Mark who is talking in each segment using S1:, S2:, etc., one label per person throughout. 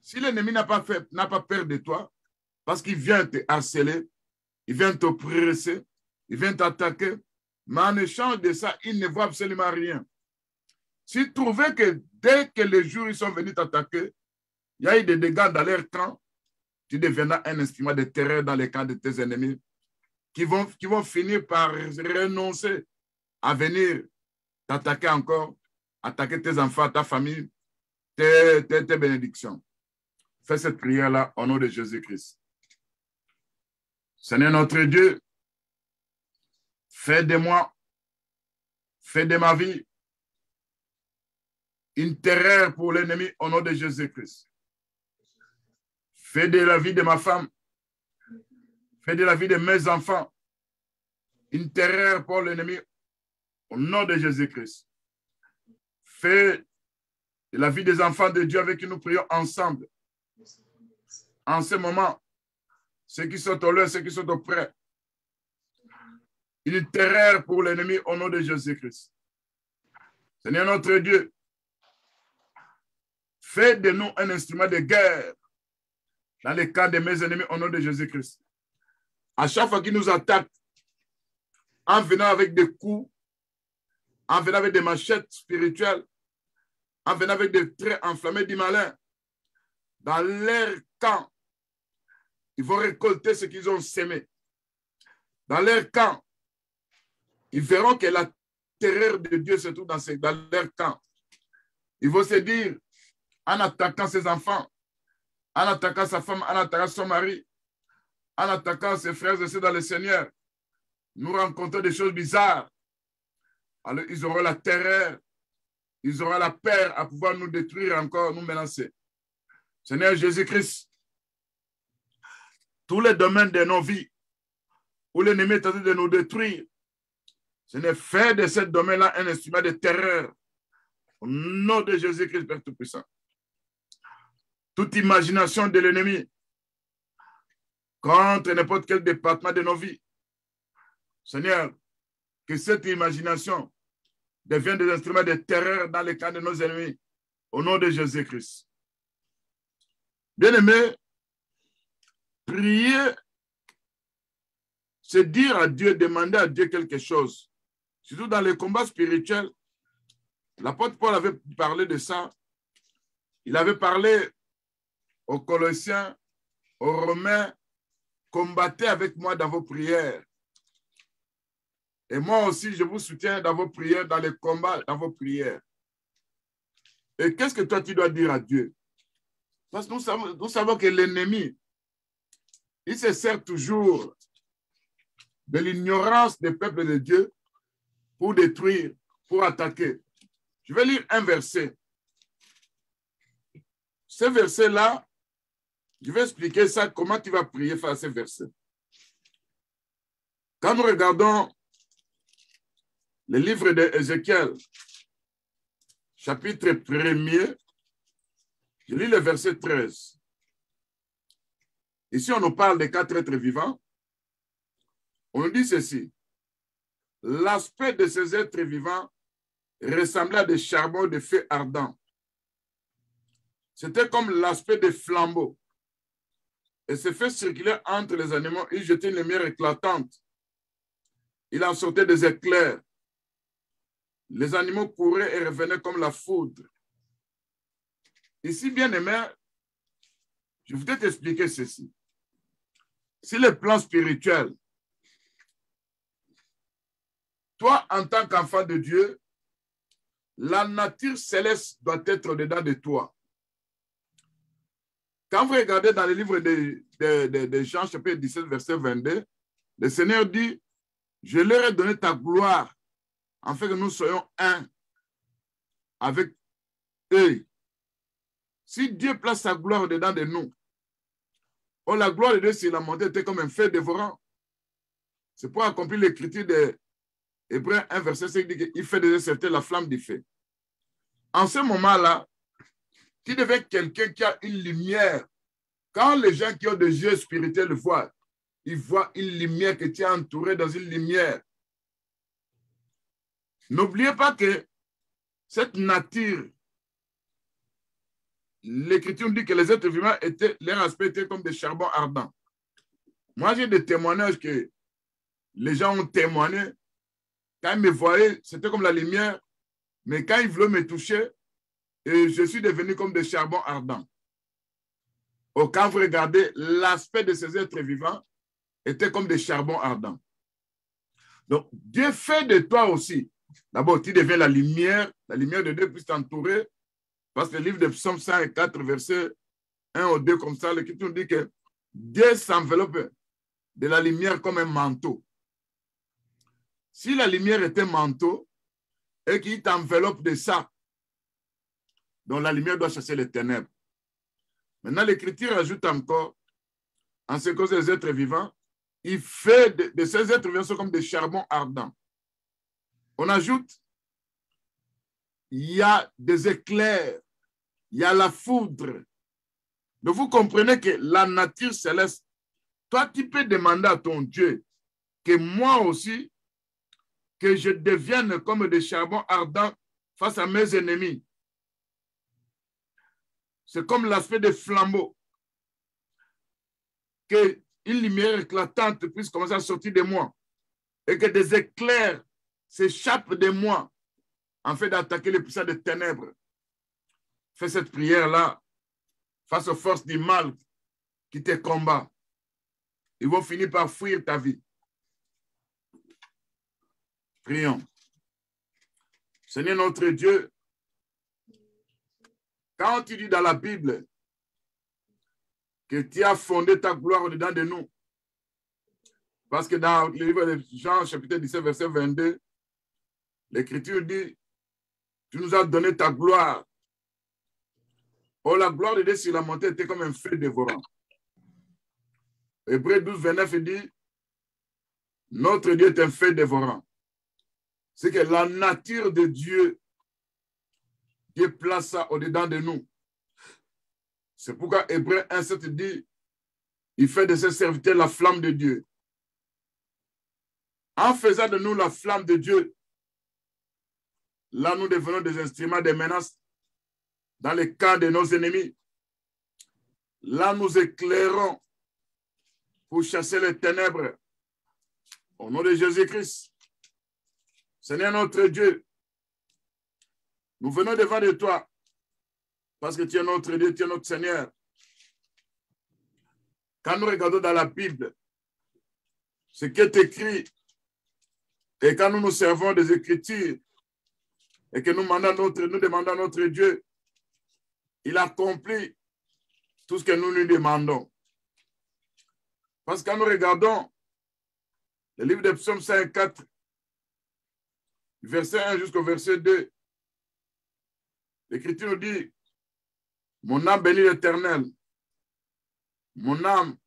S1: Si l'ennemi n'a pas peur de toi, parce qu'il vient te harceler, il vient t'oppresser, il vient t'attaquer, mais en échange de ça, il ne voit absolument rien. S'il trouvait que dès que les jours ils sont venus t'attaquer, il y a eu des dégâts dans leur camp, tu deviendras un instrument de terreur dans les camps de tes ennemis qui vont finir par renoncer à venir t'attaquer encore, attaquer tes enfants, ta famille, tes bénédictions. Fais cette prière-là au nom de Jésus-Christ. Seigneur notre Dieu, fais de moi, fais de ma vie une terreur pour l'ennemi au nom de Jésus-Christ. Fais de la vie de ma femme, fais de la vie de mes enfants une terreur pour l'ennemi au nom de Jésus-Christ. Fais de la vie des enfants de Dieu avec qui nous prions ensemble. En ce moment, ceux qui sont au loin, ceux qui sont auprès, une terreur pour l'ennemi au nom de Jésus-Christ. Seigneur notre Dieu, fais de nous un instrument de guerre dans les cas de mes ennemis au nom de Jésus-Christ. À chaque fois qu'ils nous attaquent, en venant avec des coups, en venant avec des machettes spirituelles, en venant avec des traits enflammés du malin, dans leur camp, ils vont récolter ce qu'ils ont sémé. Dans leur camp, ils verront que la terreur de Dieu se trouve dans leur camp. Ils vont se dire, en attaquant ses enfants, en attaquant sa femme, en attaquant son mari, en attaquant ses frères et sœurs dans le Seigneur, nous rencontrons des choses bizarres. Alors, ils auront la terreur, ils auront la peur à pouvoir nous détruire encore, nous menacer. Seigneur Jésus-Christ, tous les domaines de nos vies où l'ennemi est en train de nous détruire, Seigneur, fais de ce domaine-là un instrument de terreur. Au nom de Jésus-Christ, Père Tout-Puissant. Toute imagination de l'ennemi contre n'importe quel département de nos vies, Seigneur, que cette imagination devienne des instruments de terreur dans les camps de nos ennemis, au nom de Jésus-Christ. Bien-aimés, prier, c'est dire à Dieu, demander à Dieu quelque chose. Surtout dans les combats spirituels, l'apôtre Paul avait parlé de ça. Il avait parlé aux Colossiens, aux Romains, combattez avec moi dans vos prières. Et moi aussi, je vous soutiens dans vos prières, dans les combats, dans vos prières. Et qu'est-ce que toi, tu dois dire à Dieu? Parce que nous savons que l'ennemi, il se sert toujours de l'ignorance des peuples de Dieu pour détruire, pour attaquer. Je vais lire un verset. Ce verset-là, je vais expliquer ça, comment tu vas prier face à ce verset. Quand nous regardons le livre d'Ézéchiel, chapitre 1er, je lis le verset 13. Ici, on nous parle des 4 êtres vivants. On nous dit ceci. L'aspect de ces êtres vivants ressemblait à des charbons de feu ardent. C'était comme l'aspect des flambeaux. Et ce feu circulait entre les animaux. Il jetait une lumière éclatante. Il en sortait des éclairs. Les animaux couraient et revenaient comme la foudre. Ici, bien aimé, je voudrais t'expliquer ceci. Si le plan spirituel, toi, en tant qu'enfant de Dieu, la nature céleste doit être dedans de toi. Quand vous regardez dans le livre de Jean, chapitre 17, verset 22, le Seigneur dit, je leur ai donné ta gloire, afin que nous soyons un avec eux. Si Dieu place sa gloire dedans de nous, oh, la gloire de Dieu sur la montée était comme un feu dévorant. C'est pour accomplir l'écriture de Hébreux 1, verset 5, dit qu'il fait déserter la flamme du feu. En ce moment-là, tu deviens quelqu'un qui a une lumière. Quand les gens qui ont des yeux spirituels le voient, ils voient une lumière que tu es entouré dans une lumière. N'oubliez pas que cette nature l'Écriture dit que les êtres vivants, leur aspect était comme des charbons ardents. Moi, j'ai des témoignages que les gens ont témoigné. Quand ils me voyaient, c'était comme la lumière. Mais quand ils voulaient me toucher, et je suis devenu comme des charbons ardents. Quand vous regardez, l'aspect de ces êtres vivants était comme des charbons ardents. Donc, Dieu fait de toi aussi. D'abord, tu deviens la lumière de Dieu puisse t'entourer. Parce que le livre de Psaume 104, verset 1 au 2, comme ça, l'Écriture dit que Dieu s'enveloppe de la lumière comme un manteau. Si la lumière est un manteau et qu'il t'enveloppe de ça, donc la lumière doit chasser les ténèbres. Maintenant, l'Écriture ajoute encore, en ce qui concerne les êtres vivants, il fait de ces êtres vivants sont comme des charbons ardents. On ajoute, il y a des éclairs, il y a la foudre. Donc vous comprenez que la nature céleste, toi tu peux demander à ton Dieu que moi aussi, que je devienne comme des charbons ardents face à mes ennemis. C'est comme l'aspect des flambeaux. Qu'une lumière éclatante puisse commencer à sortir de moi et que des éclairs s'échappent de moi en fait d'attaquer les puissants des ténèbres. Fais cette prière-là face aux forces du mal qui te combattent. Ils vont finir par fuir ta vie. Prions. Seigneur notre Dieu, quand tu dis dans la Bible que tu as fondé ta gloire au-dedans de nous, parce que dans le livre de Jean, chapitre 17, verset 22, l'Écriture dit, tu nous as donné ta gloire. Oh, la gloire de Dieu sur la montagne était comme un feu dévorant. Hébreux 12, 29 dit, notre Dieu est un feu dévorant. C'est que la nature de Dieu, Dieu place ça au-dedans de nous. C'est pourquoi Hébreux 1, 7 dit, il fait de ses serviteurs la flamme de Dieu. En faisant de nous la flamme de Dieu, là nous devenons des instruments de menace dans les camps de nos ennemis. Là nous éclairons pour chasser les ténèbres. Au nom de Jésus-Christ, Seigneur notre Dieu, nous venons devant de toi parce que tu es notre Dieu, tu es notre Seigneur. Quand nous regardons dans la Bible ce qui est écrit et quand nous nous servons des Écritures et que nous demandons à notre Dieu, il accomplit tout ce que nous lui demandons. Parce que quand nous regardons le livre de Psaume 54, verset 1 jusqu'au verset 2, l'Écriture nous dit, mon âme bénit l'Éternel, mon âme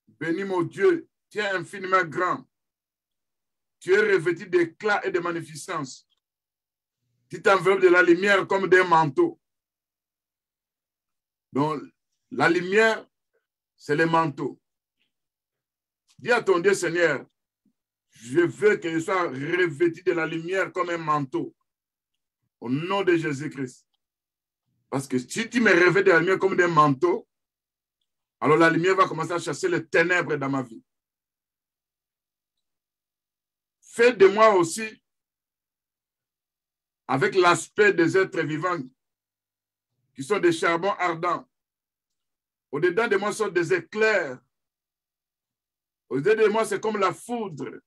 S1: bénit mon Dieu, tu es infiniment grand, tu es revêtu d'éclat et de magnificence, tu t'enveloppes de la lumière comme d'un manteau. Donc, la lumière, c'est le manteau. Dis à ton Dieu, Seigneur, je veux que je sois revêtu de la lumière comme un manteau. Au nom de Jésus-Christ. Parce que si tu me revêts de la lumière comme un manteau, alors la lumière va commencer à chasser les ténèbres dans ma vie. Fais de moi aussi, avec l'aspect des êtres vivants, qui sont des charbons ardents. Au-dedans de moi sont des éclairs. Au-dedans de moi, c'est comme la foudre.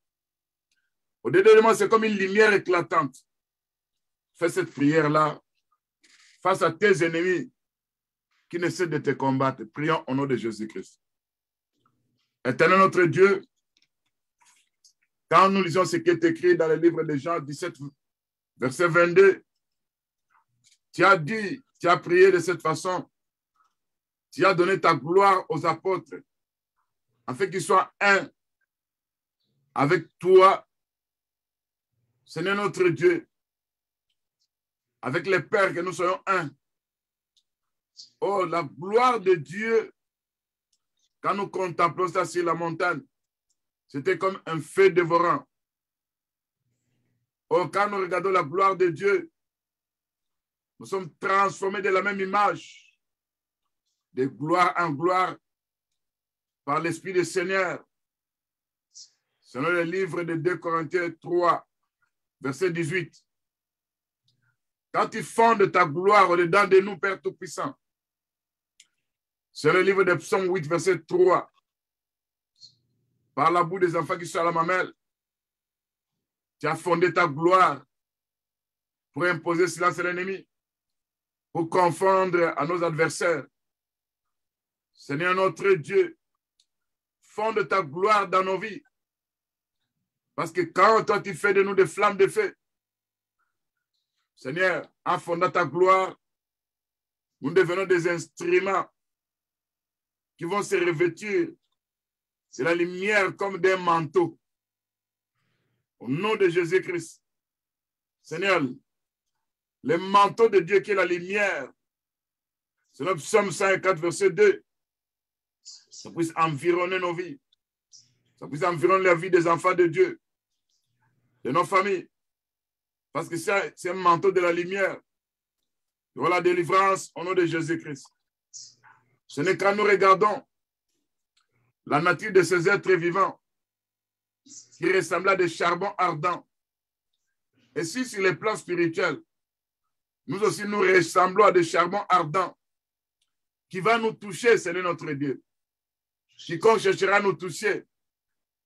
S1: Au-dedans de moi, c'est comme une lumière éclatante. Fais cette prière-là face à tes ennemis qui ne cessent de te combattre. Prions au nom de Jésus-Christ. Éternel notre Dieu, quand nous lisons ce qui est écrit dans le livre de Jean 17, verset 22, tu as dit, tu as prié de cette façon, tu as donné ta gloire aux apôtres, afin qu'ils soient un avec toi, Seigneur notre Dieu, avec les pères, que nous soyons un. Oh, la gloire de Dieu, quand nous contemplons ça sur la montagne, c'était comme un feu dévorant. Oh, quand nous regardons la gloire de Dieu, nous sommes transformés de la même image. de gloire en gloire par l'Esprit du Seigneur. Selon le livre de 2 Corinthiens 3, verset 18. Quand tu fondes ta gloire au-dedans de nous, Père Tout-Puissant. C'est le livre de Psaume 8, verset 3. Par la boue des enfants qui sont à la mamelle, tu as fondé ta gloire pour imposer silence à l'ennemi, pour confondre à nos adversaires. Seigneur notre Dieu, fonde ta gloire dans nos vies. Parce que quand toi tu fais de nous des flammes de feu, Seigneur, en fondant ta gloire, nous devenons des instruments qui vont se revêtir de la lumière comme des manteaux. Au nom de Jésus-Christ, Seigneur, le manteau de Dieu qui est la lumière, c'est le psaume 104, verset 2. Ça puisse environner nos vies. Ça puisse environner la vie des enfants de Dieu, de nos familles. Parce que c'est un manteau de la lumière. Il y aura la délivrance au nom de Jésus-Christ. Ce n'est quand nous regardons la nature de ces êtres vivants qui ressemblent à des charbons ardents. Et si sur les plans spirituels, nous aussi nous ressemblons à des charbons ardents qui vont nous toucher, Seigneur notre Dieu. Quiconque cherchera à nous toucher,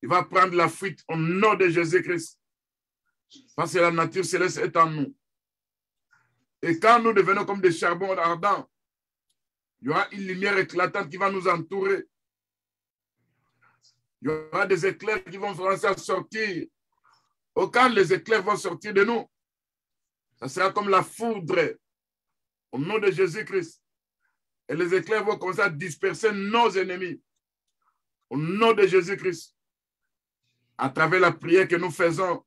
S1: il va prendre la fuite au nom de Jésus-Christ. Parce que la nature céleste est en nous. Et quand nous devenons comme des charbons ardents, il y aura une lumière éclatante qui va nous entourer. Il y aura des éclairs qui vont commencer à sortir. Au quand les éclairs vont sortir de nous, ça sera comme la foudre au nom de Jésus-Christ. Et les éclairs vont commencer à disperser nos ennemis au nom de Jésus-Christ. À travers la prière que nous faisons,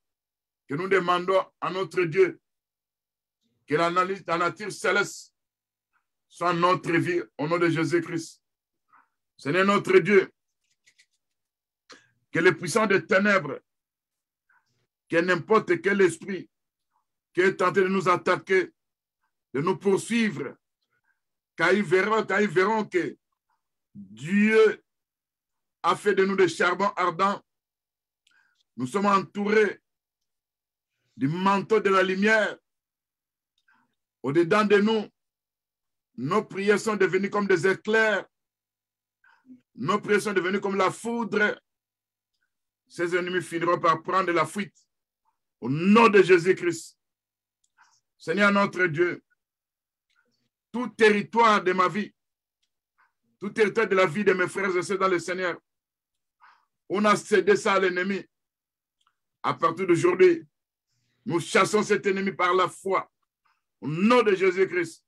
S1: que nous demandons à notre Dieu, que la nature céleste soit notre vie au nom de Jésus-Christ. Seigneur notre Dieu, que les puissants des ténèbres, que n'importe quel esprit qui est tenté de nous attaquer, de nous poursuivre, quand ils verront que Dieu a fait de nous des charbons ardents, nous sommes entourés du manteau de la lumière. Au-dedans de nous, nos prières sont devenues comme des éclairs. Nos prières sont devenues comme la foudre. Ces ennemis finiront par prendre la fuite. Au nom de Jésus-Christ. Seigneur notre Dieu, tout territoire de ma vie, tout territoire de la vie de mes frères et sœurs dans le Seigneur, on a cédé ça à l'ennemi. À partir d'aujourd'hui, nous chassons cet ennemi par la foi. Au nom de Jésus-Christ.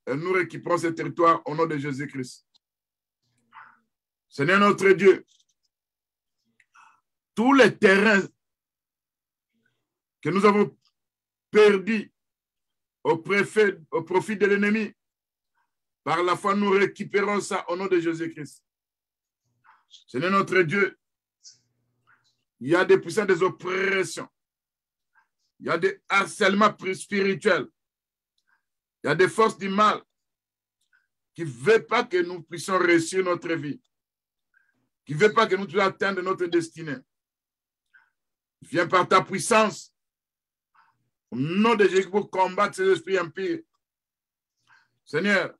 S1: Et nous récupérons ce territoire au nom de Jésus-Christ. Seigneur notre Dieu, tous les terrains que nous avons perdus au profit de l'ennemi, par la foi, nous récupérons ça au nom de Jésus-Christ. Seigneur notre Dieu, il y a des puissances des oppressions. Il y a des harcèlements spirituels. Il y a des forces du mal qui ne veulent pas que nous puissions réussir notre vie, qui ne veulent pas que nous puissions atteindre notre destinée. Viens par ta puissance, au nom de Jésus, pour combattre ces esprits impies. Seigneur,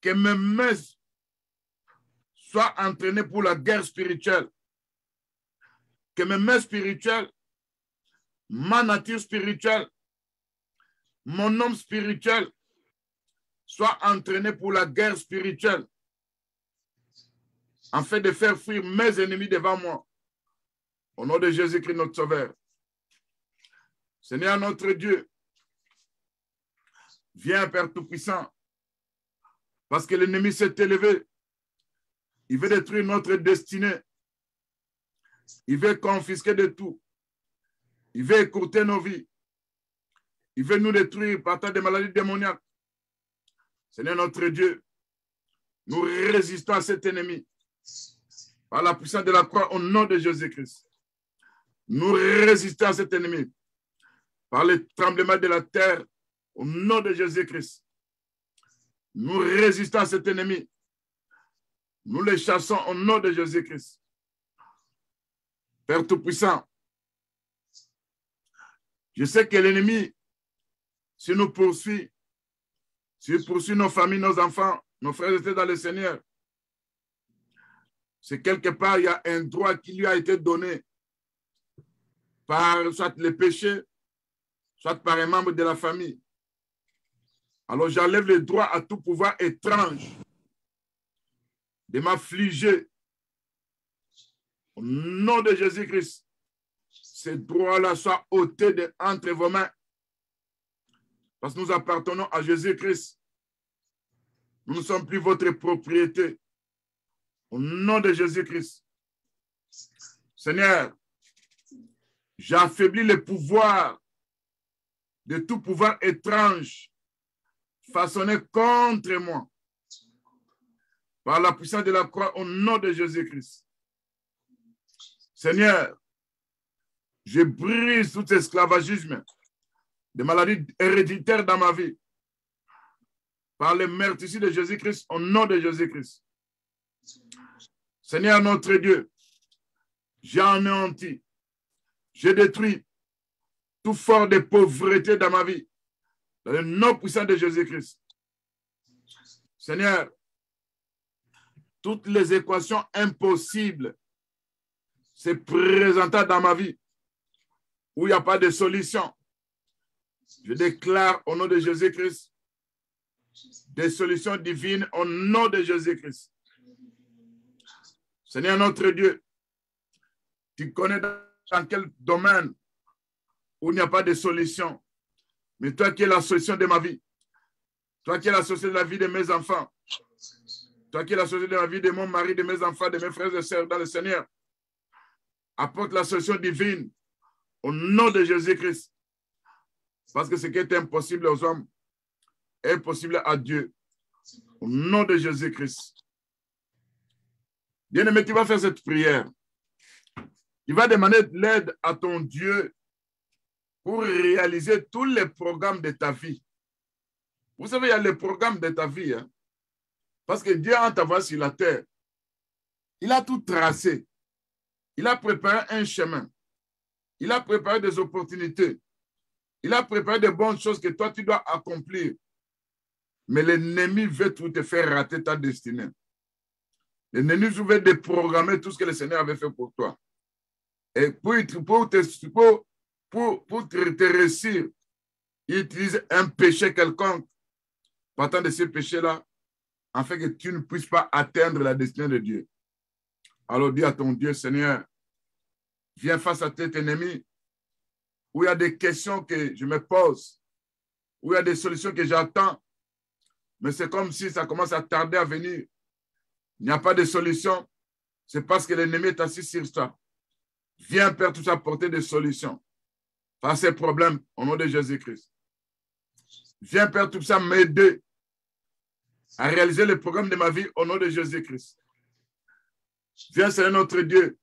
S1: que mes mains soient entraînées pour la guerre spirituelle, que mes mains spirituelles, ma nature spirituelle, mon homme spirituel soit entraîné pour la guerre spirituelle, afin de faire fuir mes ennemis devant moi. Au nom de Jésus-Christ, notre Sauveur. Seigneur notre Dieu, viens, Père Tout-Puissant, parce que l'ennemi s'est élevé. Il veut détruire notre destinée. Il veut confisquer de tout. Il veut écourter nos vies. Il veut nous détruire par tant de maladies démoniaques. Seigneur notre Dieu, nous résistons à cet ennemi par la puissance de la croix au nom de Jésus-Christ. Nous résistons à cet ennemi par le tremblement de la terre au nom de Jésus-Christ. Nous résistons à cet ennemi. Nous les chassons au nom de Jésus-Christ. Père Tout-Puissant, je sais que l'ennemi, s'il nous poursuit, s'il poursuit nos familles, nos enfants, nos frères et sœurs dans le Seigneur, c'est quelque part, il y a un droit qui lui a été donné par soit les péchés, soit par un membre de la famille. Alors j'enlève le droit à tout pouvoir étrange de m'affliger. Au nom de Jésus-Christ, ces droits-là soient ôtés entre vos mains. Parce que nous appartenons à Jésus-Christ. Nous ne sommes plus votre propriété. Au nom de Jésus-Christ. Seigneur, j'affaiblis le pouvoir de tout pouvoir étrange façonné contre moi par la puissance de la croix au nom de Jésus-Christ. Seigneur, je brise tout esclavagisme de maladies héréditaires dans ma vie par le meurtrissure de Jésus-Christ au nom de Jésus-Christ. Seigneur notre Dieu, j'ai anéanti, j'ai détruit tout fort de pauvreté dans ma vie dans le nom puissant de Jésus-Christ. Seigneur, toutes les équations impossibles se présentant dans ma vie où il n'y a pas de solution, je déclare au nom de Jésus-Christ des solutions divines au nom de Jésus-Christ. Seigneur notre Dieu, tu connais dans quel domaine où il n'y a pas de solution. Mais toi qui es la solution de ma vie, toi qui es la solution de la vie de mes enfants, toi qui es la solution de la vie de mon mari, de mes enfants, de mes frères et sœurs dans le Seigneur, apporte la solution divine au nom de Jésus-Christ. Parce que ce qui est impossible aux hommes est possible à Dieu. Au nom de Jésus-Christ. Bien-aimé, tu vas faire cette prière. Tu vas demander de l'aide à ton Dieu pour réaliser tous les programmes de ta vie. Vous savez, il y a les programmes de ta vie. Hein? Parce que Dieu, en t'envoyant sur la terre, il a tout tracé. Il a préparé un chemin. Il a préparé des opportunités. Il a préparé de bonnes choses que toi, tu dois accomplir. Mais l'ennemi veut tout te faire rater ta destinée. L'ennemi veut déprogrammer tout ce que le Seigneur avait fait pour toi. Et pour te réussir, il utilise un péché quelconque, partant de ce péché-là, afin que tu ne puisses pas atteindre la destinée de Dieu. Alors dis à ton Dieu, Seigneur, viens face à cet ennemi, où il y a des questions que je me pose, où il y a des solutions que j'attends, mais c'est comme si ça commence à tarder à venir. Il n'y a pas de solution, c'est parce que l'ennemi est assis sur ça. Viens, Père, tout apporter des solutions à ces problèmes au nom de Jésus-Christ. Viens, Père, tout ça m'aider à réaliser le programme de ma vie au nom de Jésus-Christ. Viens, Seigneur notre Dieu,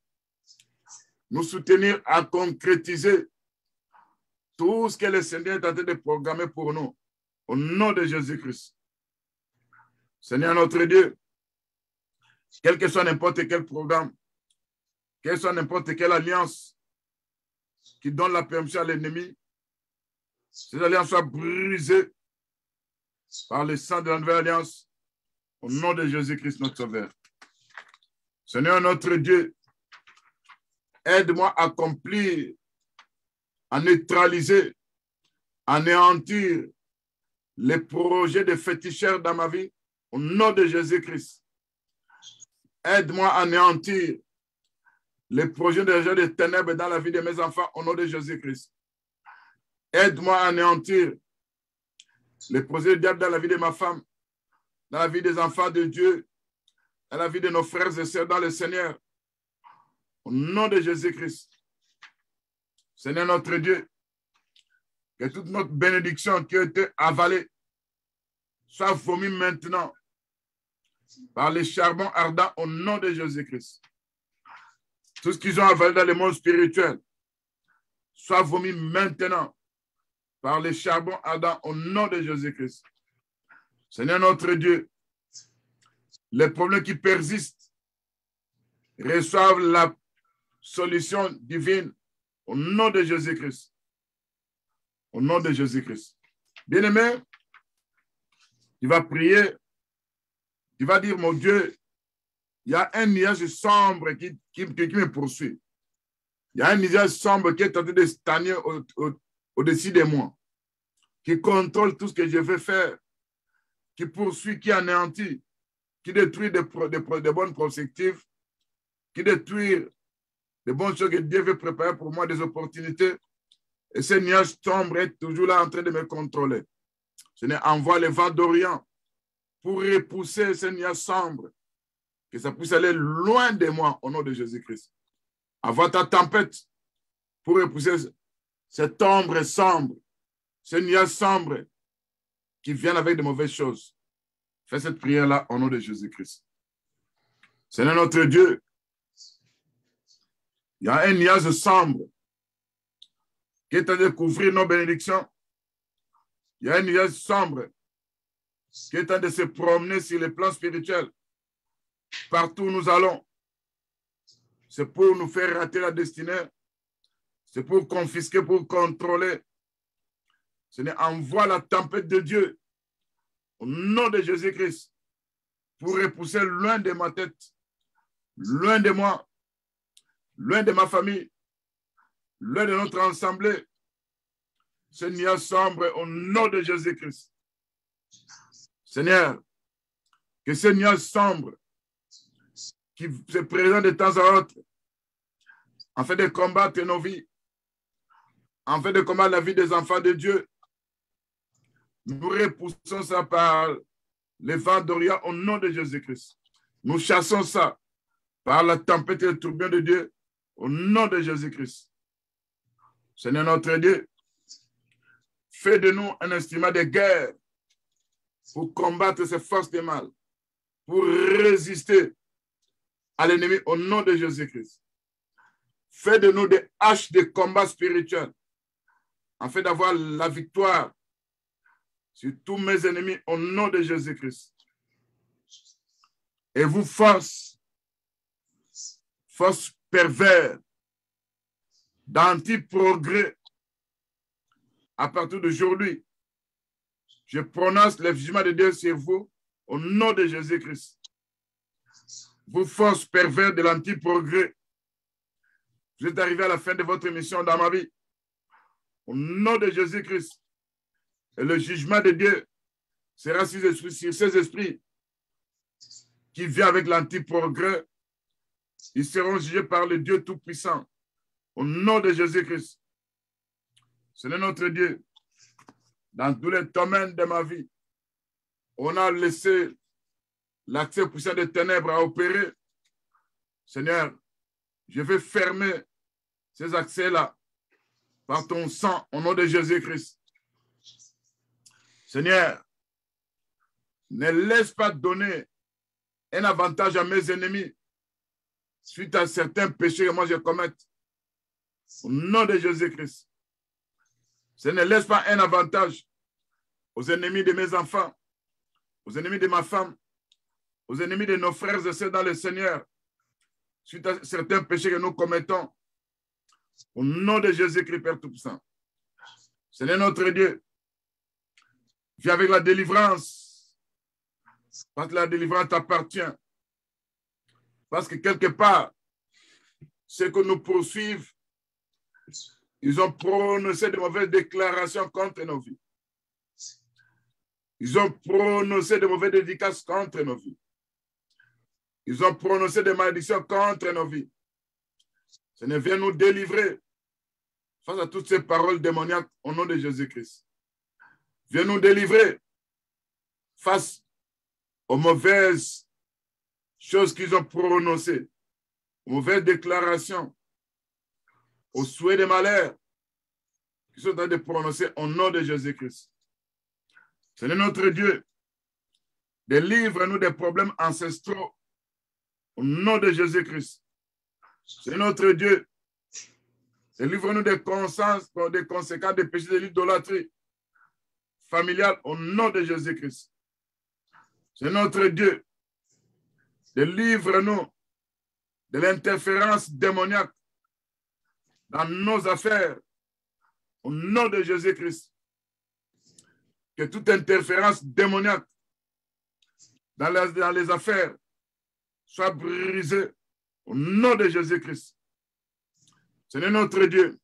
S1: nous soutenir à concrétiser tout ce que le Seigneur est en train de programmer pour nous au nom de Jésus-Christ. Seigneur notre Dieu, quel que soit n'importe quel programme, quelle soit n'importe quelle alliance qui donne la permission à l'ennemi, ces alliances soient brisées par le sang de la nouvelle alliance au nom de Jésus-Christ notre Sauveur. Seigneur notre Dieu, aide-moi à accomplir, à neutraliser, à anéantir les projets de féticheurs dans ma vie au nom de Jésus-Christ. Aide-moi à anéantir les projets de ténèbres dans la vie de mes enfants au nom de Jésus-Christ. Aide-moi à anéantir les projets du diable dans la vie de ma femme, dans la vie des enfants de Dieu, dans la vie de nos frères et sœurs dans le Seigneur. Au nom de Jésus-Christ. Seigneur notre Dieu, que toute notre bénédiction qui a été avalée soit vomie maintenant par les charbons ardents au nom de Jésus-Christ. Tout ce qu'ils ont avalé dans le monde spirituel soit vomi maintenant par les charbons ardents au nom de Jésus-Christ. Seigneur notre Dieu, les problèmes qui persistent reçoivent la solution divine au nom de Jésus-Christ. Au nom de Jésus-Christ. Bien-aimé, tu vas prier, tu vas dire, mon Dieu, il y a un nuage sombre qui me poursuit. Il y a un nuage sombre qui est en train de stagner au-dessus de moi, qui contrôle tout ce que je veux faire, qui poursuit, qui anéantit, qui détruit des bonnes perspectives, qui détruit des bonnes choses que Dieu veut préparer pour moi, des opportunités. Et ce nuage sombre est toujours là en train de me contrôler. Seigneur, envoie le vent d'Orient pour repousser ce nuage sombre, que ça puisse aller loin de moi au nom de Jésus-Christ. Envoie ta tempête pour repousser cette ombre sombre, ce nuage sombre qui vient avec de mauvaises choses. Fais cette prière-là au nom de Jésus-Christ. Seigneur notre Dieu, il y a un nuage sombre qui est en train de couvrir nos bénédictions. Il y a un nuage sombre qui est en train de se promener sur les plans spirituels. Partout où nous allons, c'est pour nous faire rater la destinée. C'est pour confisquer, pour contrôler. Seigneur, envoie la tempête de Dieu au nom de Jésus-Christ pour repousser loin de ma tête, loin de moi, loin de ma famille, loin de notre assemblée, ce nuage sombre au nom de Jésus-Christ. Seigneur, que ce nuage sombre qui se présente de temps à autre, en fait de combattre nos vies, en fait de combattre la vie des enfants de Dieu, nous repoussons ça par les vents d'Orient au nom de Jésus-Christ. Nous chassons ça par la tempête et le tourbillon de Dieu au nom de Jésus-Christ. Seigneur notre Dieu, fais de nous un instrument de guerre pour combattre ces forces du mal, pour résister à l'ennemi au nom de Jésus-Christ. Fais de nous des haches de combat spirituel, afin d'avoir la victoire sur tous mes ennemis au nom de Jésus-Christ. Et vous, force pervers, d'anti-progrès, à partir d'aujourd'hui, je prononce le jugement de Dieu sur vous au nom de Jésus-Christ. Vous, force pervers de l'anti-progrès, vous êtes arrivé à la fin de votre mission dans ma vie. Au nom de Jésus-Christ. Et le jugement de Dieu sera sur ces esprits qui viennent avec l'anti-progrès. Ils seront jugés par le Dieu Tout-Puissant. Au nom de Jésus-Christ. Seigneur notre Dieu, dans tous les domaines de ma vie, on a laissé l'accès puissant des ténèbres à opérer. Seigneur, je vais fermer ces accès-là par ton sang au nom de Jésus-Christ. Seigneur, ne laisse pas donner un avantage à mes ennemis suite à certains péchés que moi je commette. Au nom de Jésus-Christ. Seigneur, ne laisse pas un avantage aux ennemis de mes enfants, aux ennemis de ma femme, aux ennemis de nos frères et sœurs dans le Seigneur, suite à certains péchés que nous commettons. Au nom de Jésus-Christ, Père Tout-Puissant. Seigneur notre Dieu, viens avec la délivrance, parce que la délivrance t'appartient. Parce que quelque part, ceux que nous poursuivent, ils ont prononcé de mauvaises déclarations contre nos vies. Ils ont prononcé de mauvaises dédicaces contre nos vies. Ils ont prononcé des malédictions contre nos vies. Seigneur, viens nous délivrer face à toutes ces paroles démoniaques au nom de Jésus-Christ. Viens nous délivrer face aux mauvaises choses qu'ils ont prononcées, aux mauvaises déclarations, aux souhaits de malheur qu'ils sont en train de prononcer au nom de Jésus-Christ. Seigneur notre Dieu, délivre-nous des problèmes ancestraux au nom de Jésus-Christ. Seigneur notre Dieu, délivre-nous des conséquences des péchés de l'idolâtrie familiale au nom de Jésus-Christ. C'est notre Dieu. Délivre-nous de l'interférence démoniaque dans nos affaires. Au nom de Jésus-Christ. Que toute interférence démoniaque dans les affaires soit brisée au nom de Jésus-Christ. Seigneur notre Dieu,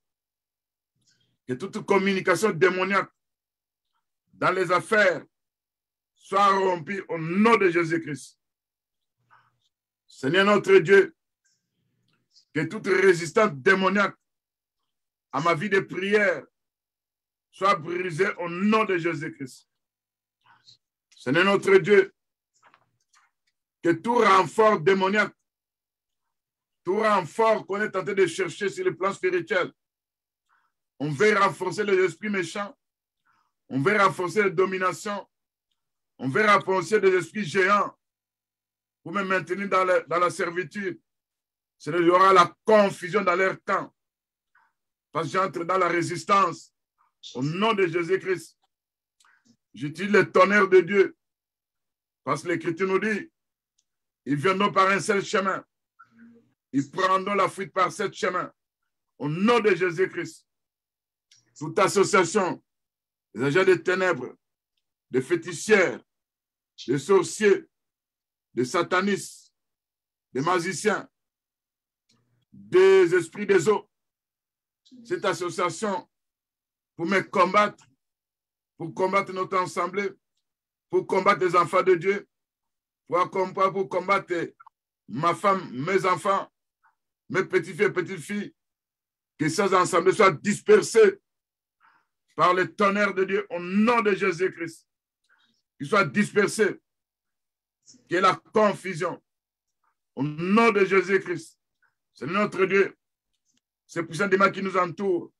S1: que toute communication démoniaque dans les affaires soit rompue au nom de Jésus-Christ. Seigneur notre Dieu, que toute résistance démoniaque à ma vie de prière soit brisée au nom de Jésus-Christ. Seigneur notre Dieu, que tout renfort démoniaque, tout renfort qu'on est tenté de chercher sur le plan spirituel, on veut renforcer les esprits méchants, on veut renforcer les dominations, on veut renforcer des esprits géants pour me maintenir dans la servitude. Seigneur, il y aura la confusion dans leur camp. Parce que j'entre dans la résistance. Au nom de Jésus-Christ, j'utilise le tonnerre de Dieu. Parce que l'Écriture nous dit, ils viendront par un seul chemin. Ils prendront la fuite par ce chemin. Au nom de Jésus-Christ, toute association des agents des ténèbres, des féticheurs, des sorciers, des satanistes, des magiciens, des esprits des eaux, cette association pour me combattre, pour combattre notre assemblée, pour combattre les enfants de Dieu, pour combattre ma femme, mes enfants, mes petits-filles et petites-filles, que ces assemblées soient dispersées par le tonnerre de Dieu au nom de Jésus-Christ, qu'ils soient dispersés, qu'il y ait la confusion au nom de Jésus-Christ. C'est notre Dieu. Ces puissants démons qui nous entourent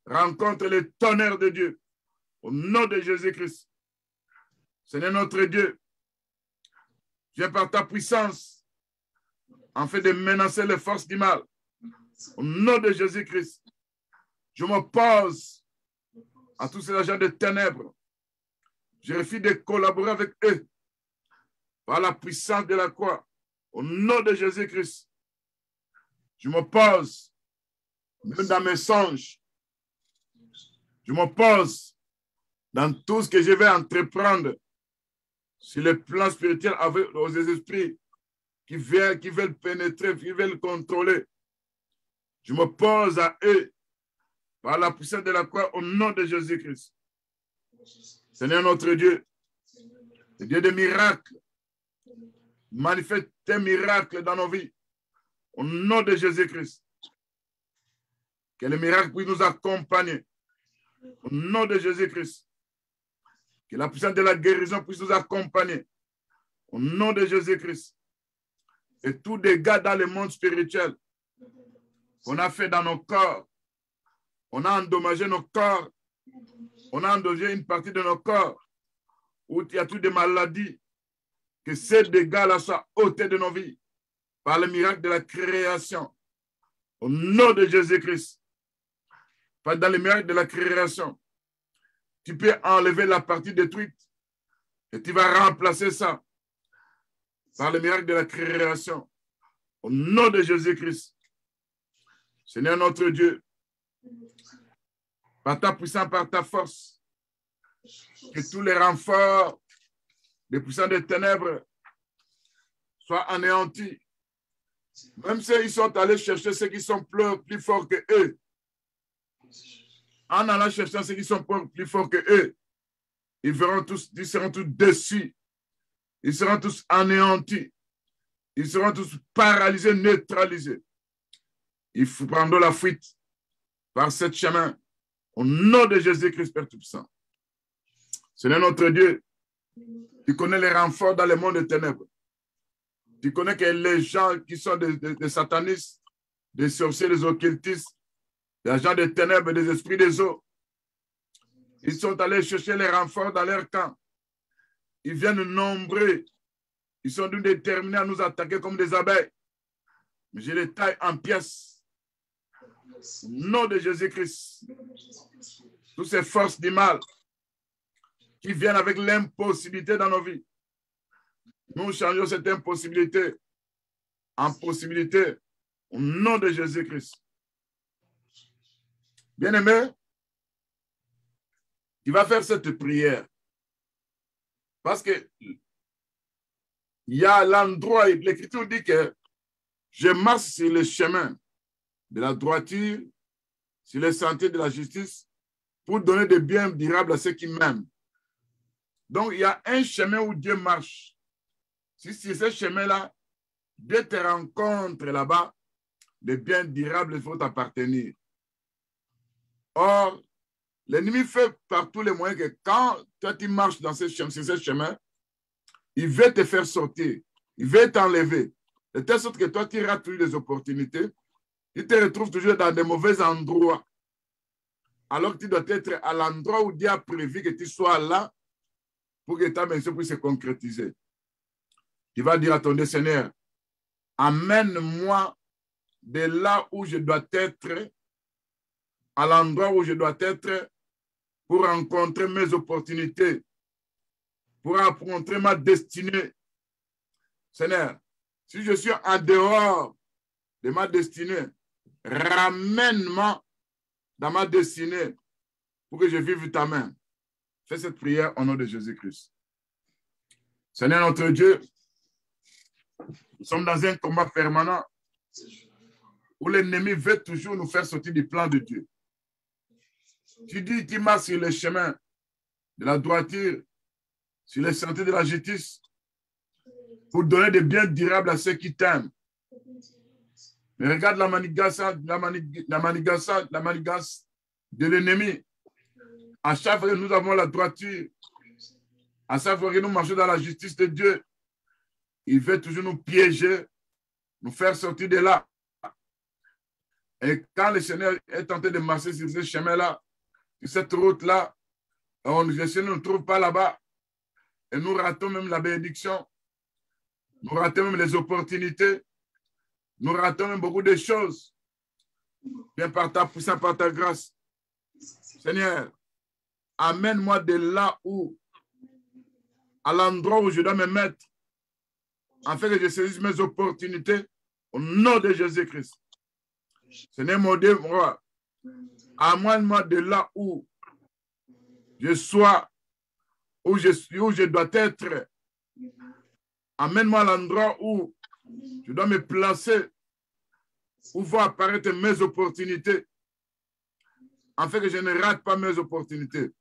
S1: rencontrent le tonnerre de Dieu au nom de Jésus-Christ. Seigneur notre Dieu, viens par ta puissance en fait de menacer les forces du mal. Au nom de Jésus-Christ, je m'oppose à tous ces agents de ténèbres. Je refuse de collaborer avec eux par la puissance de la croix. Au nom de Jésus-Christ, je m'oppose même dans mes songes. Je m'oppose dans tout ce que je vais entreprendre sur le plan spirituel avec aux esprits qui veulent pénétrer, qui veulent contrôler. Je m'oppose à eux par la puissance de la croix au nom de Jésus-Christ. Seigneur notre Dieu, le Dieu des miracles, manifeste tes miracles dans nos vies au nom de Jésus-Christ. Que les miracles puissent nous accompagner au nom de Jésus-Christ. Que la puissance de la guérison puisse nous accompagner au nom de Jésus-Christ. Et tout dégât dans le monde spirituel qu'on a fait dans nos corps, on a endommagé nos corps, on a endommagé une partie de nos corps où il y a toutes des maladies, que ces dégâts-là soient ôtés de nos vies par le miracle de la création. Au nom de Jésus-Christ. Pas dans le miracle de la création. Tu peux enlever la partie détruite et tu vas remplacer ça par le miracle de la création. Au nom de Jésus-Christ. Seigneur notre Dieu, par ta puissance, par ta force, que tous les renforts des puissants des ténèbres soient anéantis. Même s'ils sont allés chercher ceux qui sont plus forts que eux, en allant chercher ceux qui sont plus forts que eux, ils seront tous déçus, ils seront tous anéantis, ils seront tous paralysés, neutralisés. Il faut prendre la fuite par ce chemin au nom de Jésus-Christ, Père Tout-Puissant. Seigneur notre Dieu, tu connais les renforts dans le monde des ténèbres. Tu connais que les gens qui sont des satanistes, des sorciers, des occultistes, des agents des ténèbres, des esprits des eaux, ils sont allés chercher les renforts dans leur camp. Ils viennent nombreux. Ils sont déterminés à nous attaquer comme des abeilles. Mais je les taille en pièces. Au nom de Jésus-Christ. Toutes ces forces du mal qui viennent avec l'impossibilité dans nos vies. Nous changeons cette impossibilité en possibilité au nom de Jésus-Christ. Bien-aimé, tu vas faire cette prière parce que il y a l'endroit, l'Écriture dit que je marche sur le chemin de la droiture, sur les sentiers de la justice, pour donner des biens durables à ceux qui m'aiment. Donc, il y a un chemin où Dieu marche. Si c'est ce chemin-là, Dieu te rencontre là-bas, les biens durables vont t'appartenir. Or, l'ennemi fait par tous les moyens que quand toi tu marches dans ce chemin, sur ce chemin, il veut te faire sortir, il veut t'enlever. De telle sorte que toi, tu rates toutes les opportunités, tu te retrouves toujours dans des mauvais endroits. Alors que tu dois être à l'endroit où Dieu a prévu que tu sois là pour que ta mission puisse se concrétiser. Tu vas dire à ton Dieu, Seigneur, amène-moi de là où je dois être, à l'endroit où je dois être, pour rencontrer mes opportunités, pour rencontrer ma destinée. Seigneur, si je suis en dehors de ma destinée, ramène-moi dans ma destinée pour que je vive ta main. Fais cette prière au nom de Jésus-Christ. Seigneur notre Dieu, nous sommes dans un combat permanent où l'ennemi veut toujours nous faire sortir du plan de Dieu. Tu dis, tu marches sur le chemin de la droiture, sur les sentiers de la justice, pour donner des biens durables à ceux qui t'aiment. Mais regarde la manigance de l'ennemi. À chaque fois que nous avons la droiture, à chaque fois que nous marchons dans la justice de Dieu, il veut toujours nous piéger, nous faire sortir de là. Et quand le Seigneur est tenté de marcher sur ce chemin-là, sur cette route-là, le Seigneur ne nous trouve pas là-bas. Et nous ratons même la bénédiction. Nous ratons même les opportunités. Nous ratons même beaucoup de choses. Viens par ta puissance, par ta grâce. Seigneur, amène-moi de là où, à l'endroit où je dois me mettre, afin que je saisisse mes opportunités au nom de Jésus-Christ. Seigneur, mon Dieu, moi, amène-moi de là où je sois, où je dois être. Amène-moi à l'endroit où je dois me placer, où vont apparaître mes opportunités, afin que je ne rate pas mes opportunités.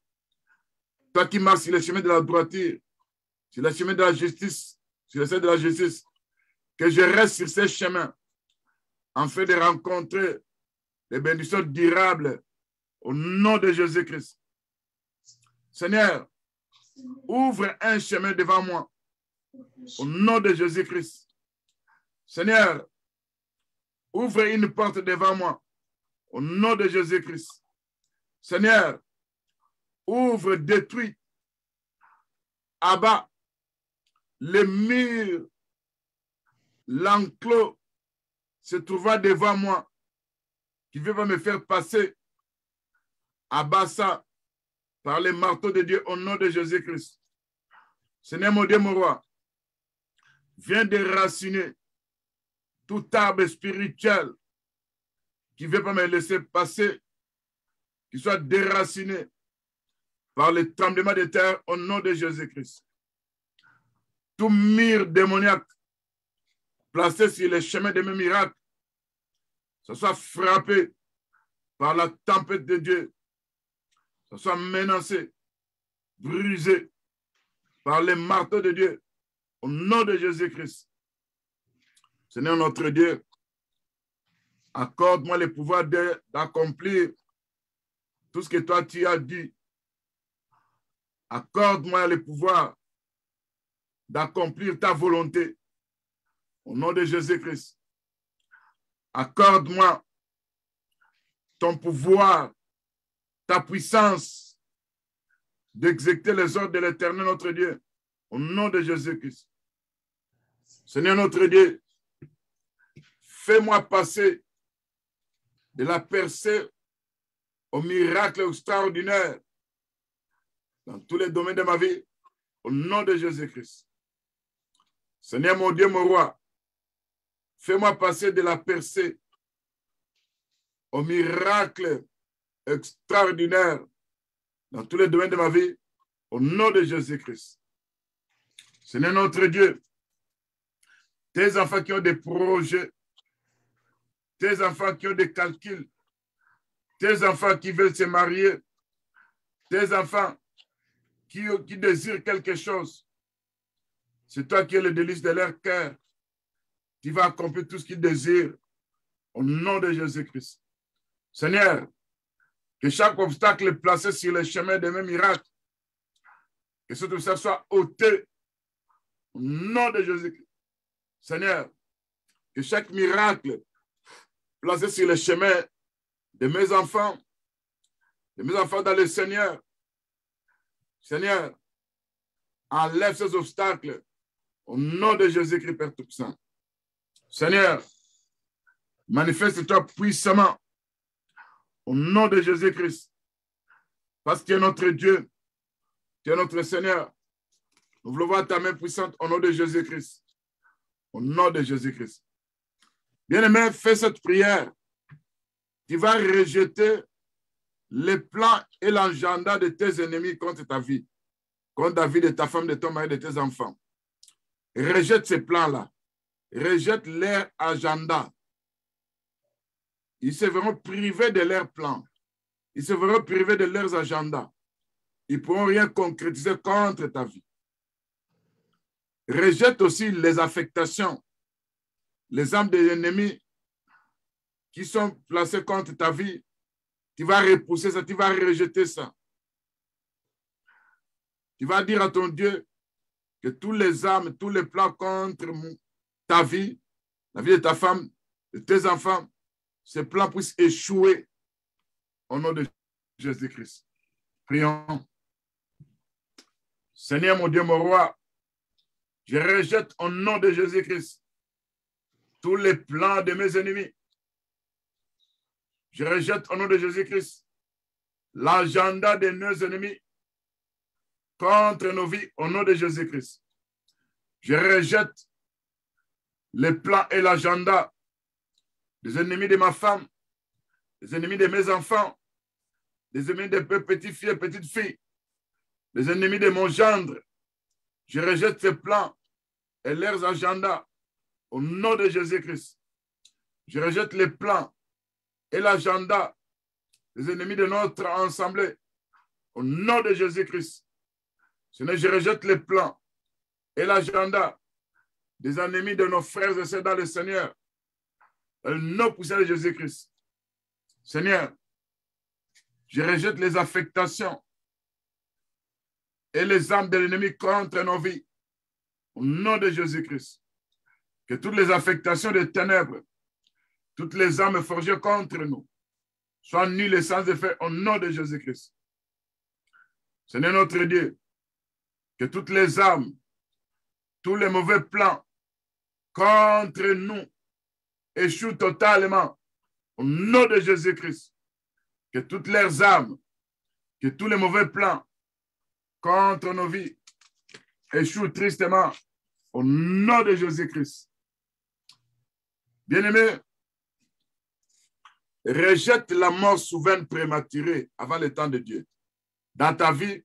S1: Toi qui marches sur le chemin de la droiture, sur le chemin de la justice, sur le chemin de la justice, que je reste sur ces chemins, afin de rencontrer les bénédictions durables au nom de Jésus-Christ. Seigneur, ouvre un chemin devant moi au nom de Jésus-Christ. Seigneur, ouvre une porte devant moi au nom de Jésus-Christ. Seigneur, ouvre, détruis, abat les murs, l'enclos se trouvant devant moi, qui veut me faire passer, abat ça par les marteaux de Dieu au nom de Jésus-Christ. Seigneur mon Dieu, mon roi, viens déraciner tout arbre spirituel qui ne veut pas me laisser passer, qui soit déraciné par le tremblement de terre au nom de Jésus-Christ. Tout mur démoniaque placé sur le chemin de mes miracles, ça soit frappé par la tempête de Dieu, ça soit menacé, brisé par les marteaux de Dieu au nom de Jésus-Christ. Seigneur notre Dieu, accorde-moi le pouvoir d'accomplir tout ce que toi tu as dit. Accorde-moi le pouvoir d'accomplir ta volonté au nom de Jésus-Christ. Accorde-moi ton pouvoir, ta puissance d'exécuter les ordres de l'Éternel notre Dieu au nom de Jésus-Christ. Seigneur notre Dieu, fais-moi passer de la percée au miracle extraordinaire dans tous les domaines de ma vie, au nom de Jésus-Christ. Seigneur mon Dieu, mon roi, fais-moi passer de la percée au miracle extraordinaire dans tous les domaines de ma vie, au nom de Jésus-Christ. Seigneur notre Dieu, tes enfants qui ont des projets, tes enfants qui ont des calculs, tes enfants qui veulent se marier, tes enfants qui désirent quelque chose, c'est toi qui es le délice de leur cœur. Tu vas accomplir tout ce qu'ils désirent au nom de Jésus-Christ. Seigneur, que chaque obstacle placé sur le chemin de mes miracles, que cet obstacle soit ôté au nom de Jésus-Christ. Seigneur, que chaque miracle placé sur le chemin de mes enfants dans le Seigneur, Seigneur, enlève ces obstacles au nom de Jésus-Christ, Père Tout-Puissant. Seigneur, manifeste-toi puissamment au nom de Jésus-Christ. Parce que tu es notre Dieu, tu es notre Seigneur. Nous voulons voir ta main puissante au nom de Jésus-Christ. Au nom de Jésus-Christ. Bien-aimé, fais cette prière. Tu vas rejeter les plans et l'agenda de tes ennemis contre ta vie, contre ta vie, de ta femme, de ton mari, de tes enfants. Rejette ces plans-là. Rejette leur agenda. Ils se verront privés de leurs plans. Ils se verront privés de leurs agendas. Ils ne pourront rien concrétiser contre ta vie. Rejette aussi les affectations, les âmes des ennemis qui sont placées contre ta vie. Tu vas repousser ça, tu vas rejeter ça. Tu vas dire à ton Dieu que tous les âmes, tous les plans contre ta vie, la vie de ta femme, de tes enfants, ces plans puissent échouer au nom de Jésus-Christ. Prions. Seigneur mon Dieu, mon roi, je rejette au nom de Jésus-Christ tous les plans de mes ennemis. Je rejette au nom de Jésus-Christ l'agenda de nos ennemis contre nos vies au nom de Jésus-Christ. Je rejette les plans et l'agenda des ennemis de ma femme, des ennemis de mes enfants, des ennemis de mes petits-filles et petites-filles, les ennemis de mon gendre. Je rejette ces plans et leurs agendas au nom de Jésus-Christ. Je rejette les plans et l'agenda des ennemis de notre assemblée au nom de Jésus-Christ. Seigneur, je rejette les plans et l'agenda des ennemis de nos frères et sœurs dans le Seigneur. Le nom puissant de Jésus-Christ. Seigneur, je rejette les affectations et les âmes de l'ennemi contre nos vies. Au nom de Jésus-Christ. Que toutes les affectations des ténèbres, toutes les âmes forgées contre nous, soient nulles et sans effet au nom de Jésus-Christ. Seigneur notre Dieu, que toutes les âmes, tous les mauvais plans contre nous échouent totalement au nom de Jésus-Christ. Que toutes leurs âmes, que tous les mauvais plans contre nos vies échouent tristement au nom de Jésus-Christ. Bien-aimé, rejette la mort souveraine prématurée avant le temps de Dieu. Dans ta vie,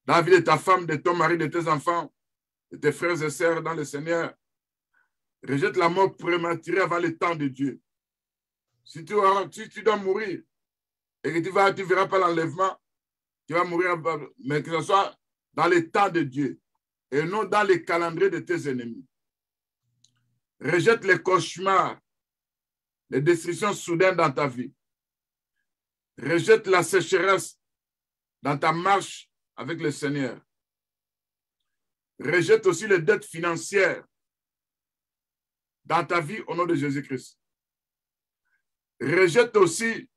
S1: dans la vie de ta femme, de ton mari, de tes enfants, de tes frères et sœurs dans le Seigneur, rejette la mort prématurée avant le temps de Dieu. Si tu dois mourir et que tu ne verras pas l'enlèvement, tu vas mourir, mais que ce soit dans le temps de Dieu et non dans les calendriers de tes ennemis. Rejette les cauchemars, les destructions soudaines dans ta vie. Rejette la sécheresse dans ta marche avec le Seigneur. Rejette aussi les dettes financières dans ta vie au nom de Jésus-Christ. Rejette aussi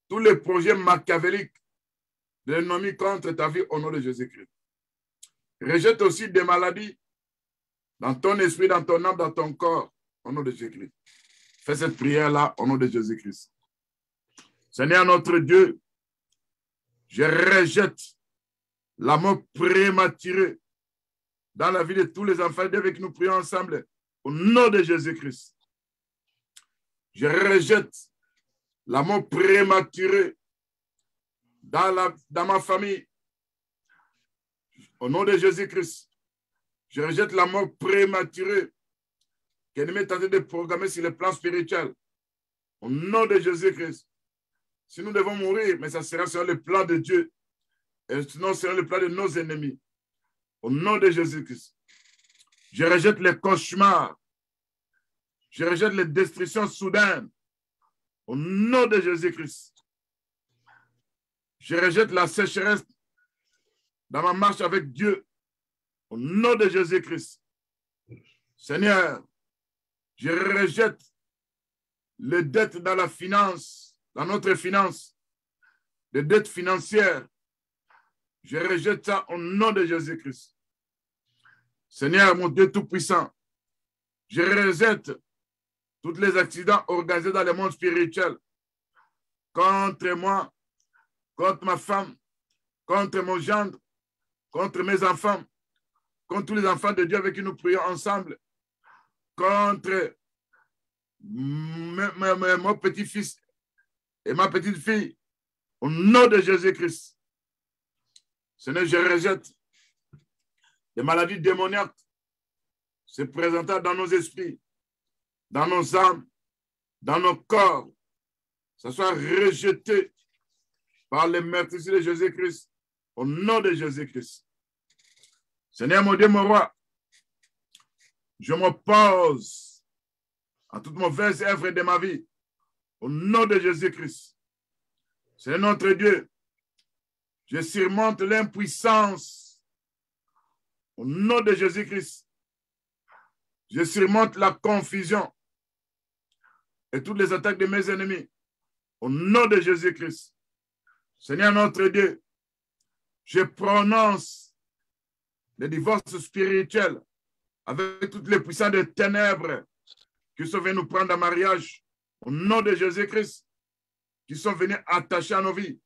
S1: tous les projets machiavéliques de l'ennemi contre ta vie au nom de Jésus-Christ. Rejette aussi des maladies dans ton esprit, dans ton âme, dans ton corps au nom de Jésus-Christ. Fais cette prière-là au nom de Jésus-Christ. Seigneur notre Dieu, je rejette la mort prématurée dans la vie de tous les enfants de Dieu que nous prions ensemble. Au nom de Jésus-Christ. Je rejette la mort prématurée dans ma famille. Au nom de Jésus-Christ. Je rejette la mort prématurée que l'ennemi est tenté de programmer sur le plan spirituel. Au nom de Jésus-Christ. Si nous devons mourir, mais ça sera sur le plan de Dieu. Et sinon, c'est le plan de nos ennemis. Au nom de Jésus-Christ. Je rejette les cauchemars. Je rejette les destructions soudaines. Au nom de Jésus-Christ. Je rejette la sécheresse dans ma marche avec Dieu. Au nom de Jésus-Christ. Seigneur, je rejette les dettes dans la finance, dans notre finance, les dettes financières. Je rejette ça au nom de Jésus-Christ. Seigneur, mon Dieu Tout-Puissant, je rejette tous les accidents organisés dans le monde spirituel contre moi, contre ma femme, contre mon gendre, contre mes enfants, contre tous les enfants de Dieu avec qui nous prions ensemble, contre mon petit-fils et ma petite-fille, au nom de Jésus-Christ. Seigneur, je rejette les maladies démoniaques se présentant dans nos esprits, dans nos âmes, dans nos corps. Ça soit rejeté par les meurtrissures de Jésus-Christ, au nom de Jésus-Christ. Seigneur, mon Dieu, mon roi, je m'oppose à toute mauvaise œuvre de ma vie, au nom de Jésus-Christ. C'est notre Dieu. Je surmonte l'impuissance au nom de Jésus-Christ. Je surmonte la confusion et toutes les attaques de mes ennemis au nom de Jésus-Christ. Seigneur notre Dieu, je prononce le divorce spirituel avec toutes les puissances de ténèbres qui sont venus nous prendre en mariage au nom de Jésus-Christ, qui sont venus attacher à nos vies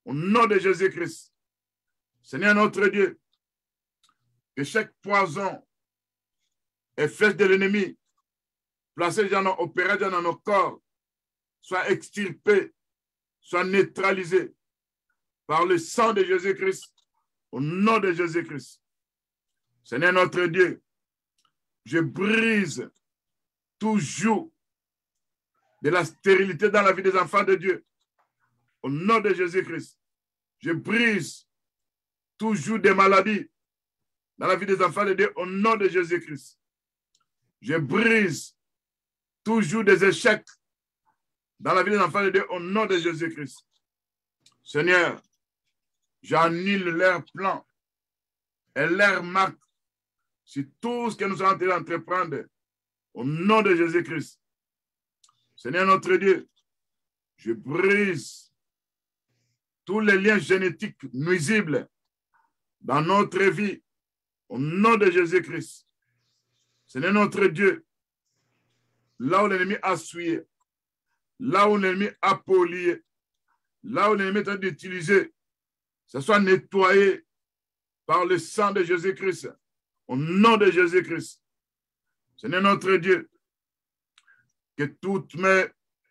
S1: au nom de Jésus-Christ. Seigneur notre Dieu, que chaque poison et flèche de l'ennemi placé dans nos opérations, dans nos corps, soit extirpé, soit neutralisé par le sang de Jésus-Christ, au nom de Jésus-Christ. Seigneur notre Dieu, je brise tout joug de la stérilité dans la vie des enfants de Dieu. Au nom de Jésus-Christ, je brise tout joug de maladies dans la vie des enfants de Dieu. Au nom de Jésus-Christ, je brise tout joug des échecs dans la vie des enfants de Dieu. Au nom de Jésus-Christ. Seigneur, j'annule leur plan et leur marque sur tout ce que nous sommes en train d'entreprendre. Au nom de Jésus-Christ. Seigneur notre Dieu, je brise tous les liens génétiques nuisibles dans notre vie. Au nom de Jésus-Christ. Seigneur notre Dieu, là où l'ennemi a souillé, là où l'ennemi a pollué, là où l'ennemi est en train d'utiliser, ça soit nettoyé par le sang de Jésus-Christ. Au nom de Jésus-Christ. Seigneur notre Dieu, que toutes mes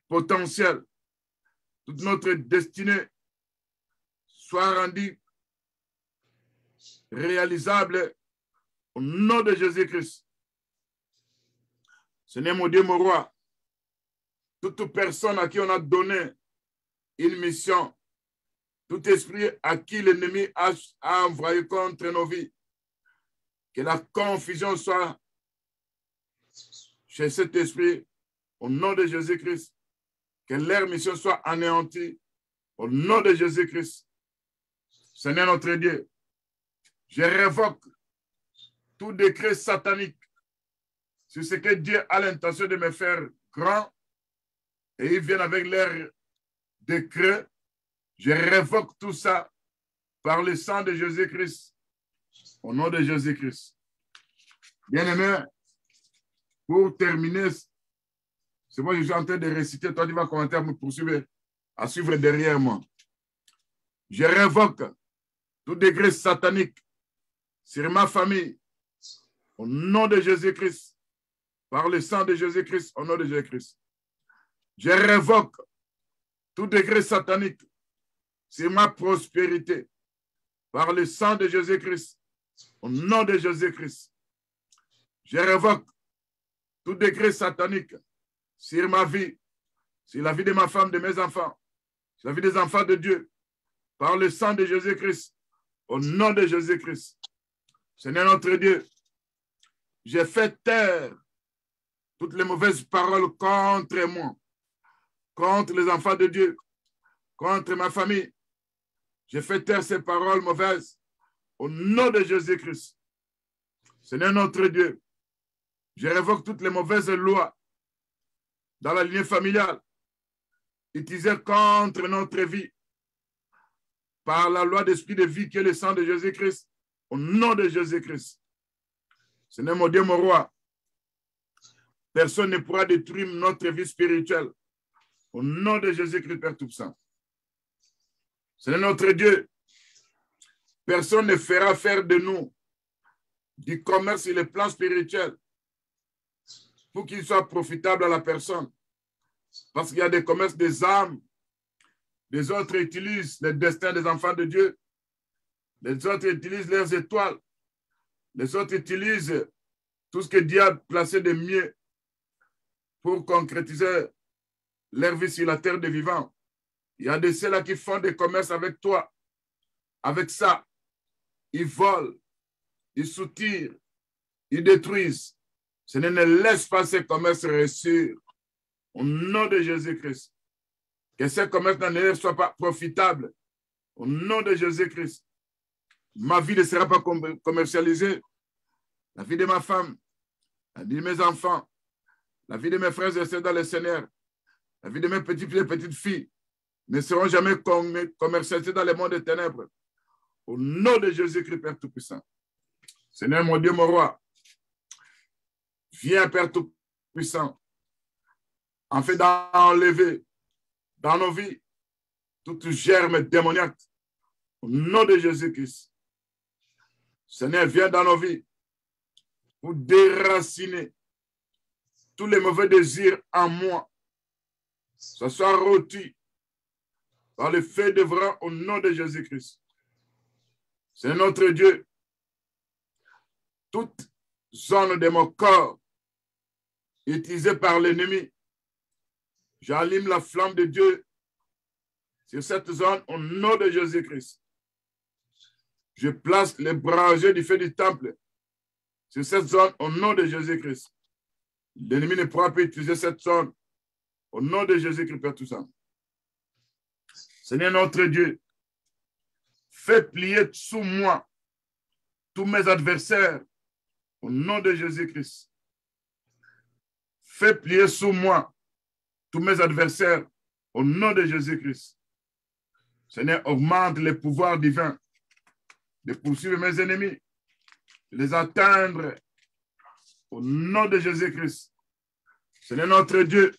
S1: potentiels, toute notre destinée soit rendue réalisable au nom de Jésus-Christ. Seigneur mon Dieu, mon roi, toute personne à qui on a donné une mission, tout esprit à qui l'ennemi a envoyé contre nos vies, que la confusion soit chez cet esprit, au nom de Jésus-Christ, que leur mission soit anéantie, au nom de Jésus-Christ. Seigneur notre Dieu, je révoque tout décret satanique sur ce que Dieu a l'intention de me faire grand, et ils viennent avec leur décret. Je révoque tout ça par le sang de Jésus-Christ, au nom de Jésus-Christ. Bien-aimé, pour terminer, c'est moi que je suis en train de réciter, toi tu vas commenter à me poursuivre, à suivre derrière moi. Je révoque tout décret satanique sur ma famille, Au nom de Jésus-Christ, par le sang de Jésus-Christ, au nom de Jésus-Christ, je révoque tout degré satanique sur ma prospérité, par le sang de Jésus-Christ, au nom de Jésus-Christ. Je révoque tout degré satanique sur ma vie, sur la vie de ma femme, de mes enfants, sur la vie des enfants de Dieu, par le sang de Jésus-Christ, au nom de Jésus-Christ. Seigneur notre Dieu, j'ai fait taire toutes les mauvaises paroles contre moi, contre les enfants de Dieu, contre ma famille. J'ai fait taire ces paroles mauvaises au nom de Jésus-Christ. Seigneur notre Dieu, je révoque toutes les mauvaises lois dans la lignée familiale utilisées contre notre vie par la loi d'esprit de vie qui est le sang de Jésus-Christ, au nom de Jésus-Christ. Seigneur mon Dieu, mon roi, personne ne pourra détruire notre vie spirituelle. Au nom de Jésus-Christ, Père Tout-Puissant. Seigneur notre Dieu, personne ne fera faire de nous du commerce sur le plan spirituel pour qu'il soit profitable à la personne. Parce qu'il y a des commerces des âmes. Les autres utilisent le destin des enfants de Dieu. Les autres utilisent leurs étoiles. Les autres utilisent tout ce que Dieu a placé de mieux pour concrétiser leur vie sur la terre des vivants. Il y a de ceux-là qui font des commerces avec toi. Avec ça, ils volent, ils soutirent, ils détruisent. Seigneur, ne laisse pas ces commerces réussir. Au nom de Jésus-Christ. Que ces commerces ne soient pas profitables. Au nom de Jésus-Christ. Ma vie ne sera pas commercialisée. La vie de ma femme, la vie de mes enfants, la vie de mes frères et sœurs dans le Seigneur, la vie de mes petits filles et petites filles ne seront jamais commercialisées dans le monde des ténèbres. Au nom de Jésus-Christ, Père Tout-Puissant. Seigneur, mon Dieu, mon roi, viens, Père Tout-Puissant, en fait d'enlever dans nos vies toute germe démoniaque. Au nom de Jésus-Christ. Seigneur, viens dans nos vies pour déraciner tous les mauvais désirs en moi. Ça soit rôti par le feu de vrai au nom de Jésus-Christ. C'est notre Dieu. Toute zone de mon corps utilisée par l'ennemi, j'allume la flamme de Dieu sur cette zone au nom de Jésus-Christ. Je place les brasiers du feu du temple sur cette zone au nom de Jésus-Christ. L'ennemi ne pourra pas utiliser cette zone au nom de Jésus-Christ, Père Tout-Puissant. Seigneur notre Dieu, fais plier sous moi tous mes adversaires au nom de Jésus-Christ. Fais plier sous moi tous mes adversaires au nom de Jésus-Christ. Seigneur, augmente les pouvoirs divins de poursuivre mes ennemis, de les atteindre au nom de Jésus-Christ. Seigneur notre Dieu,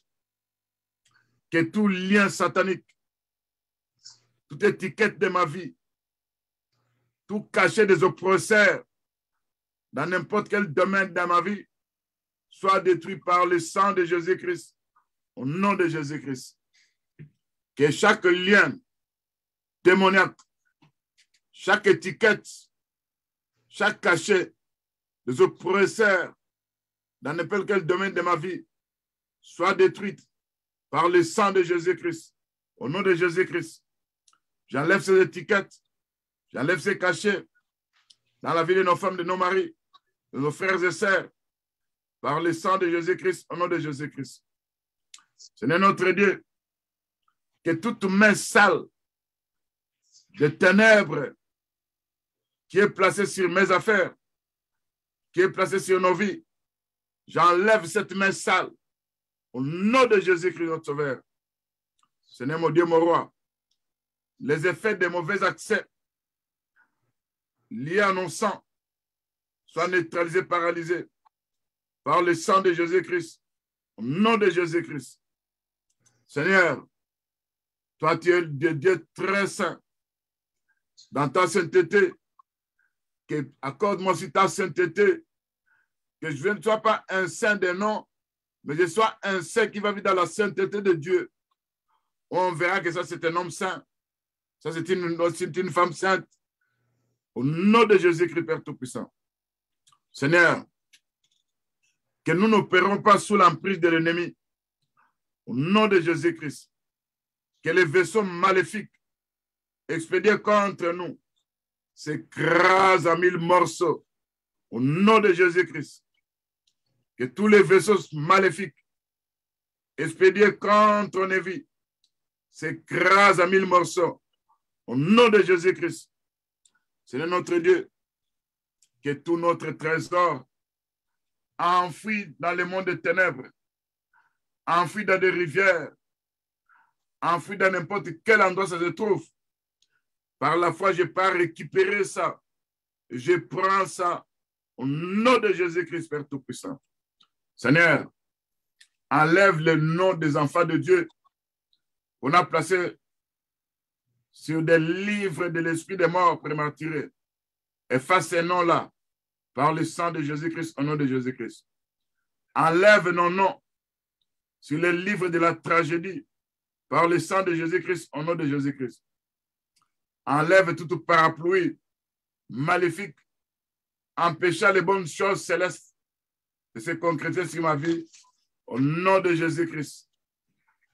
S1: que tout lien satanique, toute étiquette de ma vie, tout cachet des oppresseurs dans n'importe quel domaine de ma vie soit détruit par le sang de Jésus-Christ, au nom de Jésus-Christ. Que chaque lien démoniaque, chaque étiquette, chaque cachet des oppresseurs dans n'importe quel domaine de ma vie soit détruite par le sang de Jésus-Christ. Au nom de Jésus-Christ, j'enlève ces étiquettes, j'enlève ces cachets dans la vie de nos femmes, de nos maris, de nos frères et sœurs, par le sang de Jésus-Christ, au nom de Jésus-Christ. Seigneur notre Dieu, que toute main sale de ténèbres qui est placée sur mes affaires, qui est placée sur nos vies, j'enlève cette main sale au nom de Jésus-Christ, notre Sauveur. Seigneur mon Dieu, mon roi, les effets des mauvais accès liés à nos sangs soient neutralisés, paralysés par le sang de Jésus-Christ, au nom de Jésus-Christ. Seigneur, toi tu es Dieu très saint. Dans ta sainteté, accorde-moi aussi ta sainteté Que je ne sois pas un saint des noms, mais je sois un saint qui va vivre dans la sainteté de Dieu. On verra que ça, c'est un homme saint. Ça, c'est une femme sainte. Au nom de Jésus-Christ, Père Tout-Puissant. Seigneur, que nous n'opérons pas sous l'emprise de l'ennemi. Au nom de Jésus-Christ. Que les vaisseaux maléfiques expédiés contre nous s'écrasent en 1000 morceaux. Au nom de Jésus-Christ. Que tous les vaisseaux maléfiques expédiés contre nos vies s'écrasent en 1000 morceaux. Au nom de Jésus-Christ. Seigneur notre Dieu, que tout notre trésor enfoui dans le monde des ténèbres, enfoui dans des rivières, enfoui dans n'importe quel endroit ça se trouve, par la foi, je pars récupérer ça. Je prends ça au nom de Jésus-Christ, Père Tout-Puissant. Seigneur, enlève le nom des enfants de Dieu qu'on a placé sur des livres de l'esprit des morts prématurés. Efface ces noms-là par le sang de Jésus-Christ, au nom de Jésus-Christ. Enlève nos noms sur les livres de la tragédie par le sang de Jésus-Christ, au nom de Jésus-Christ. Enlève toute parapluie maléfique, empêchant les bonnes choses célestes de se concrétiser sur ma vie, au nom de Jésus-Christ.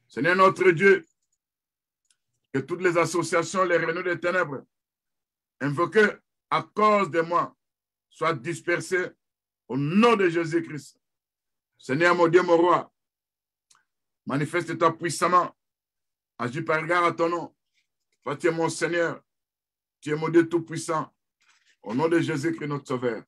S1: Seigneur notre Dieu, que toutes les associations, les réunions des ténèbres, invoquées à cause de moi, soient dispersées au nom de Jésus-Christ. Seigneur mon Dieu, mon roi, manifeste-toi puissamment, agis par égard à ton nom. Toi, tu es mon Seigneur, tu es mon Dieu tout-puissant, au nom de Jésus-Christ, notre Sauveur.